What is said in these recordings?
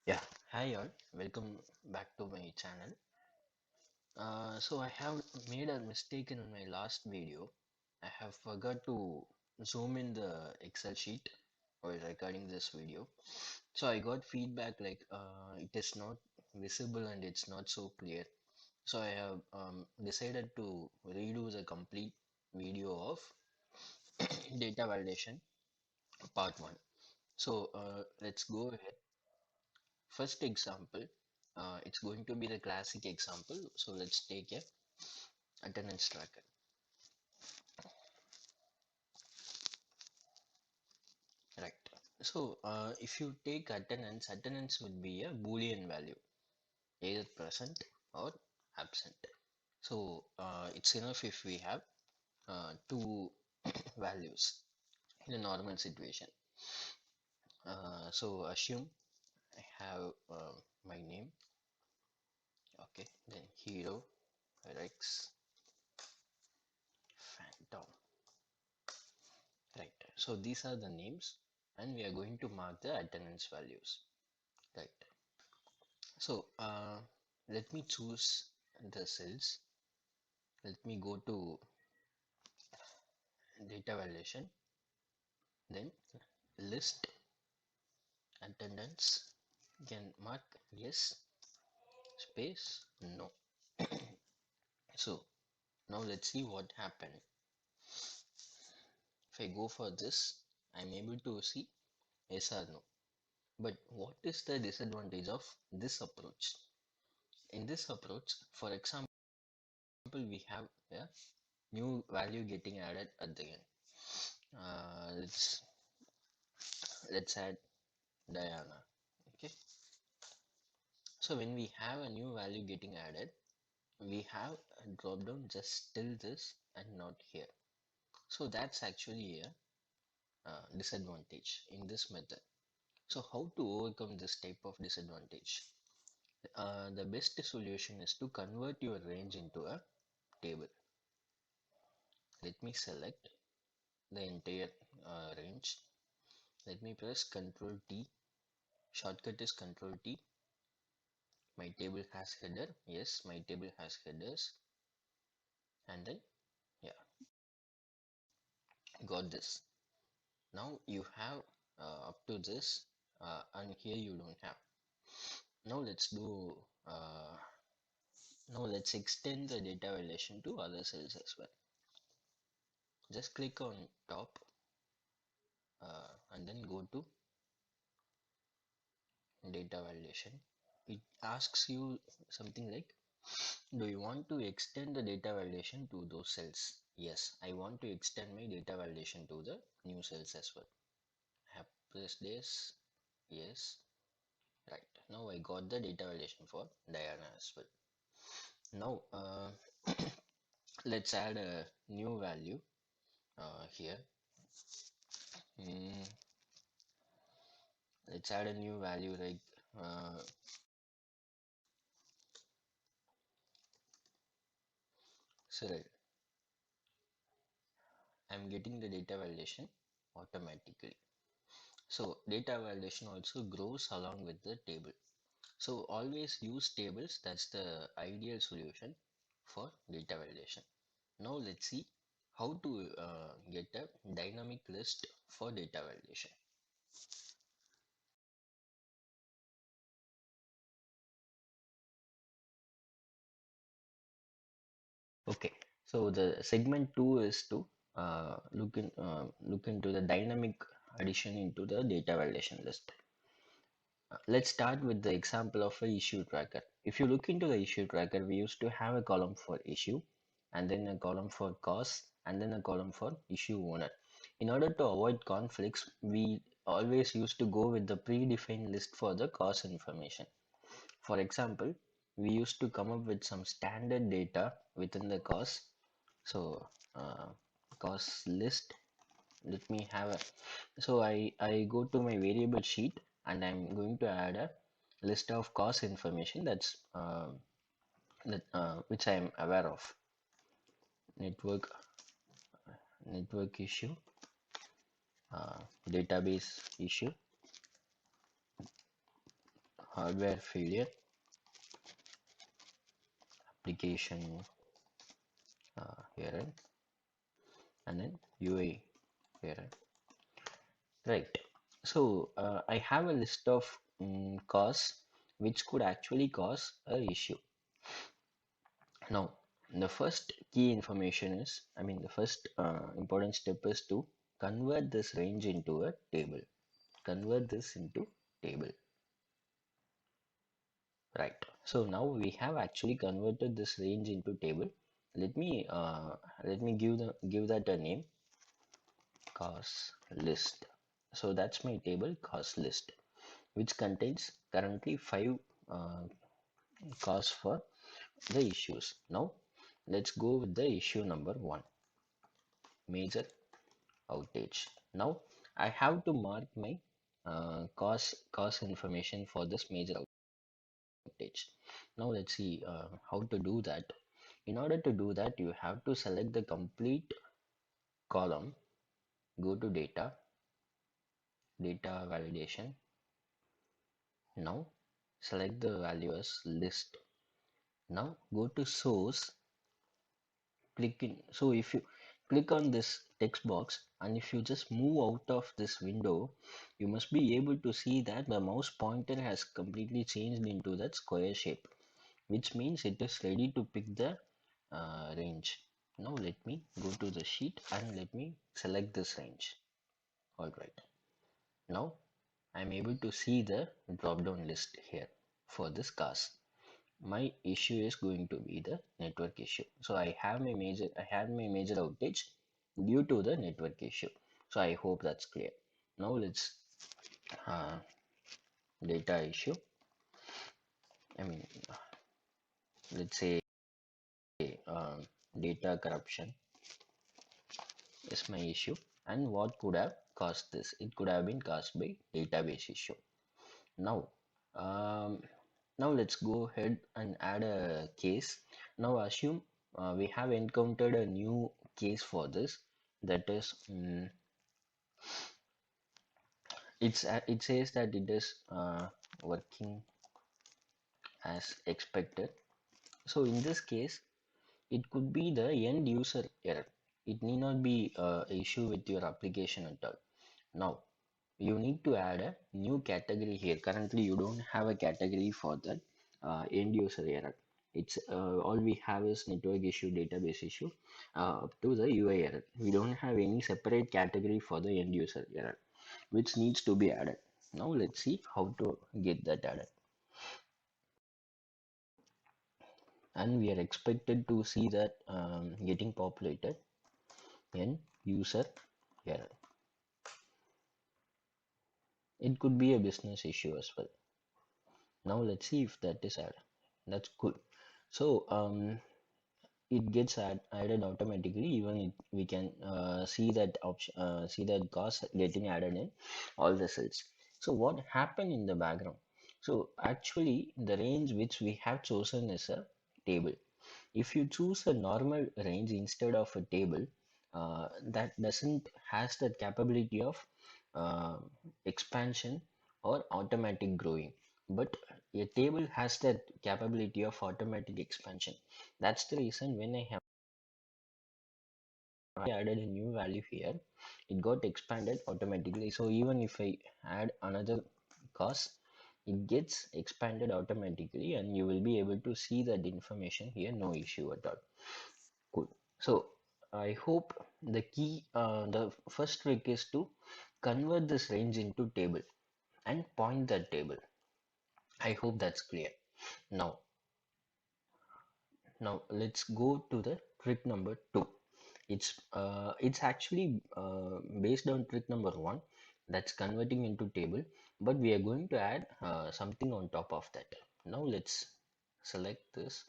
Yeah, hi all, welcome back to my channel. So I have made a mistake in my last video. I have forgot to zoom in the Excel sheet while recording this video. So I got feedback like it is not visible and it's not so clear. So I have decided to redo the complete video of data validation part 1. So let's go ahead. First example, it's going to be the classic example. So let's take a attendance tracker. Right. So if you take attendance, attendance would be a Boolean value, either present or absent. So it's enough if we have two values in a normal situation. So assume I have my name, okay, then hero, Rex, phantom. Right. So these are the names and we are going to mark the attendance values. Right. So let me choose the cells. Let me go to data validation, then list attendance. You can mark yes, space, no. So now let's see what happened. If I go for this, I'm able to see yes or no. But what is the disadvantage of this approach? In this approach, for example, we have a new value getting added at the end. Let's add Diana. Okay. So when we have a new value getting added, we have a drop down just till this and not here. So that's actually a disadvantage in this method. So how to overcome this type of disadvantage? The best solution is to convert your range into a table. Let me select the entire range. Let me press Ctrl T. Shortcut is Ctrl T. My table has header. Yes, my table has headers. And then, yeah, got this. Now you have up to this, and here you don't have. Now let's do. Now let's extend the data validation to other cells as well. Just click on top, and then go to data validation. It asks you something like, do you want to extend the data validation to those cells? Yes, I want to extend my data validation to the new cells as well. I have pressed this. Yes. Right. Now I got the data validation for Diana as well. Now let's add a new value here. Mm, let's add a new value like Cyril. I'm getting the data validation automatically. So data validation also grows along with the table. So always use tables. That's the ideal solution for data validation. Now let's see how to get a dynamic list for data validation. Okay, so the segment 2 is to look into the dynamic addition into the data validation list. Let's start with the example of a issue tracker. If you look into the issue tracker, we used to have a column for issue, and then a column for cause, and then a column for issue owner. In order to avoid conflicts, we always used to go with the predefined list for the cause information. For example, we used to come up with some standard data within the cause. So cause list, let me have a, so I go to my variable sheet and I'm going to add a list of cause information which I am aware of. Network issue, database issue, hardware failure, application error, and then UI error. Right. So I have a list of cause which could actually cause a issue. Now, the first key information is, the first important step is to convert this range into a table. Convert this into table. Right. So now we have actually converted this range into table. Let me give that a name, cause list. So that's my table cause list, which contains currently five uh, cause for the issues. Now let's go with the issue number one, major outage. Now I have to mark my cause information for this major outage. Now let's see how to do that. In order to do that, you have to select the complete column, go to data, data validation. Now select the value as list. Now go to source, click in. So if you click on this text box and if you just move out of this window, you must be able to see that the mouse pointer has completely changed into that square shape, which means it is ready to pick the range. Now let me go to the sheet and let me select this range. Alright, now I'm able to see the drop down list here for this cars. My issue is going to be the network issue. So I had my major outage due to the network issue. So I hope that's clear. Now let's uh, data issue. I mean, let's say uh, data corruption is my issue. And what could have caused this? It could have been caused by database issue. Now, um, now let's go ahead and add a case. Now assume we have encountered a new case for this. That is, it says that it is working as expected. So in this case, it could be the end user error. It need not be a issue with your application at all. Now you need to add a new category here. Currently you don't have a category for that end user error. It's all we have is network issue, database issue, up to the UI error. We don't have any separate category for the end user error, which needs to be added. Now let's see how to get that added. And we are expected to see that getting populated end user error. It could be a business issue as well. Now let's see if that is added. That's cool. So it gets added automatically. Even we can see that option, see that cost getting added in all the cells. So what happened in the background? So actually the range which we have chosen is a table. If you choose a normal range instead of a table, that doesn't has that capability of uh, expansion or automatic growing, but a table has that capability of automatic expansion. That's the reason when I have added a new value here, it got expanded automatically. So even if I add another cost, it gets expanded automatically and you will be able to see that information here, no issue at all. Cool. So I hope the first trick is to convert this range into table and point that table. I hope that's clear. Now, now let's go to the trick number two. It's actually based on trick number one, that's converting into table, but we are going to add something on top of that. Now let's select this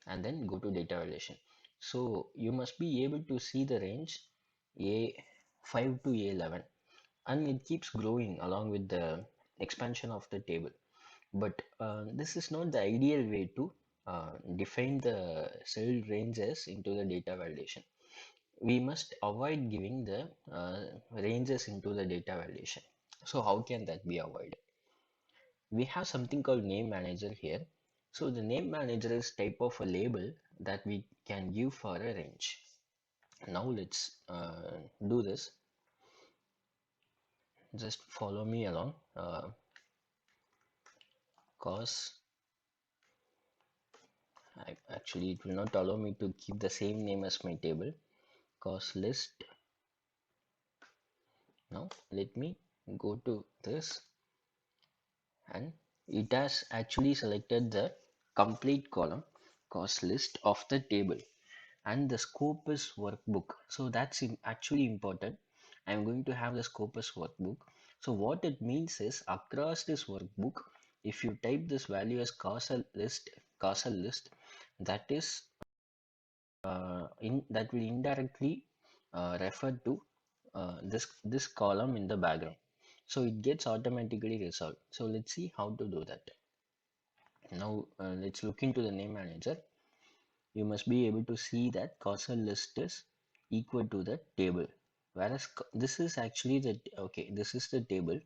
and then go to data validation. So you must be able to see the range A5 to A11 and it keeps growing along with the expansion of the table. But this is not the ideal way to define the cell ranges into the data validation. We must avoid giving the ranges into the data validation. So how can that be avoided? we have something called name manager here. So the name manager is type of a label that we can give for a range. Now let's do this. Just follow me along. Cause actually it will not allow me to keep the same name as my table. Cause list. Now let me go to this, and it has actually selected the complete column cost list of the table, and the scope is workbook. So that's actually important. I'm going to have the scope as workbook. So what it means is across this workbook, if you type this value as causal list, that is in that will indirectly refer to this column in the background. So it gets automatically resolved. So let's see how to do that. Now let's look into the name manager. You must be able to see that causal list is equal to the table, whereas this is actually the okay, this is the table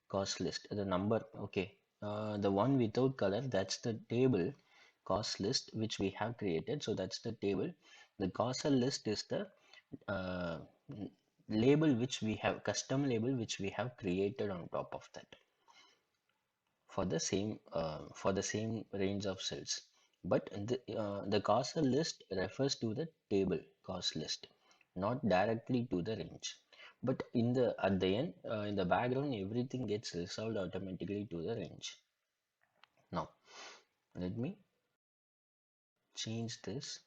cost list, the number. Okay, the one without color, that's the table cost list which we have created. So that's the table. The causal list is the uh, label which we have, custom label which we have created on top of that for the same range of cells. But the causal list refers to the table cost list, not directly to the range. But in the at the end, in the background, everything gets resolved automatically to the range. Now let me change this.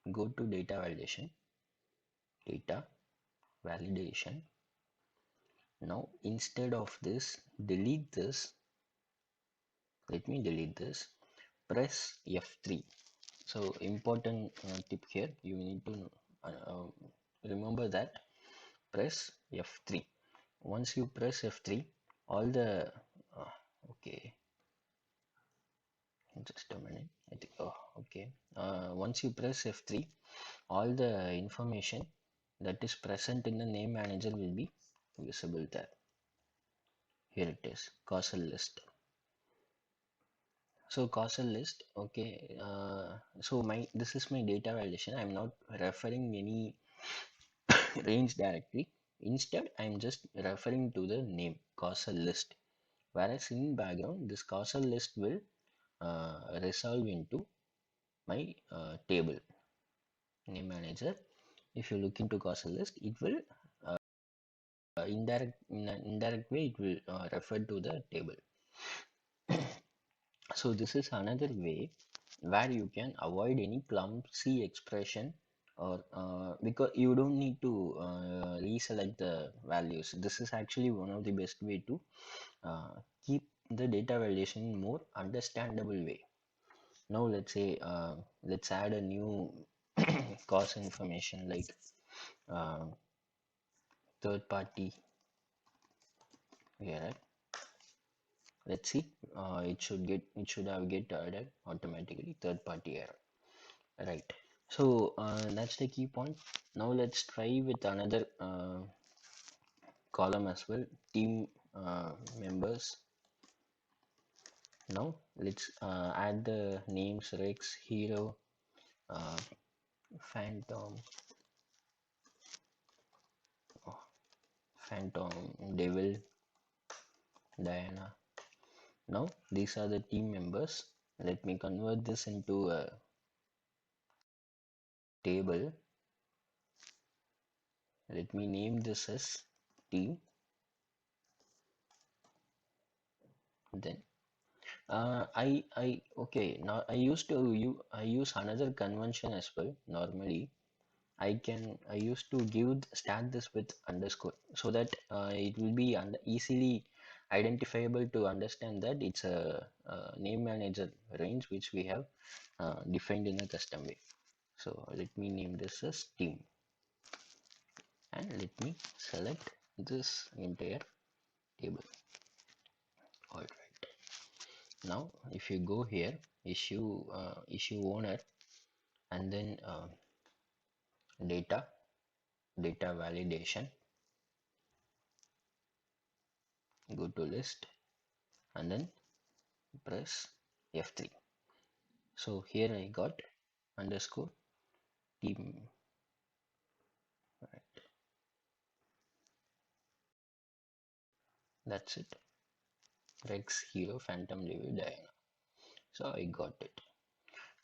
Go to data validation. Data validation. Now instead of this, delete this. Let me delete this. Press F3. So important tip here, you need to remember that press F3. Once you press F3, all the okay, just a minute. I think okay. Once you press F3, all the information that is present in the name manager will be visible there. Here it is, causal list. So causal list, okay. So my this is my data validation. I'm not referring any range directly. Instead, I'm just referring to the name causal list. Whereas in background, this causal list will resolve into my table name manager. If you look into causal list, it will in an indirect way it will refer to the table. So this is another way where you can avoid any clumsy expression, or because you don't need to reselect the values. This is actually one of the best way to uh, keep the data validation in more understandable way. Now let's say let's add a new cost information like uh, third party here. Right? Let's see. It should have get added automatically third party error. Right. So that's the key point. Now let's try with another column as well. Team members. Now let's add the names Rex, Hero, uh, Phantom, oh, Phantom, Devil, Diana. Now these are the team members. Let me convert this into a table. Let me name this as team. Then okay, now I use another convention as well. Normally I used to start this with underscore, so that it will be easily identifiable to understand that it's a name manager range which we have defined in a custom way. So let me name this as team, and let me select this entire table. All right. Now if you go here, issue owner, and then data validation, go to list, and then press F3. So here I got underscore team. Right, that's it. Rex Hero Phantom Review Diana. So I got it.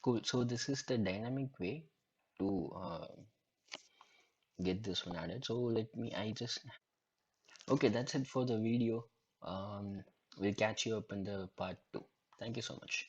Cool. So this is the dynamic way to get this one added. So let me. I just okay. That's it for the video. We'll catch you up in the part 2. Thank you so much.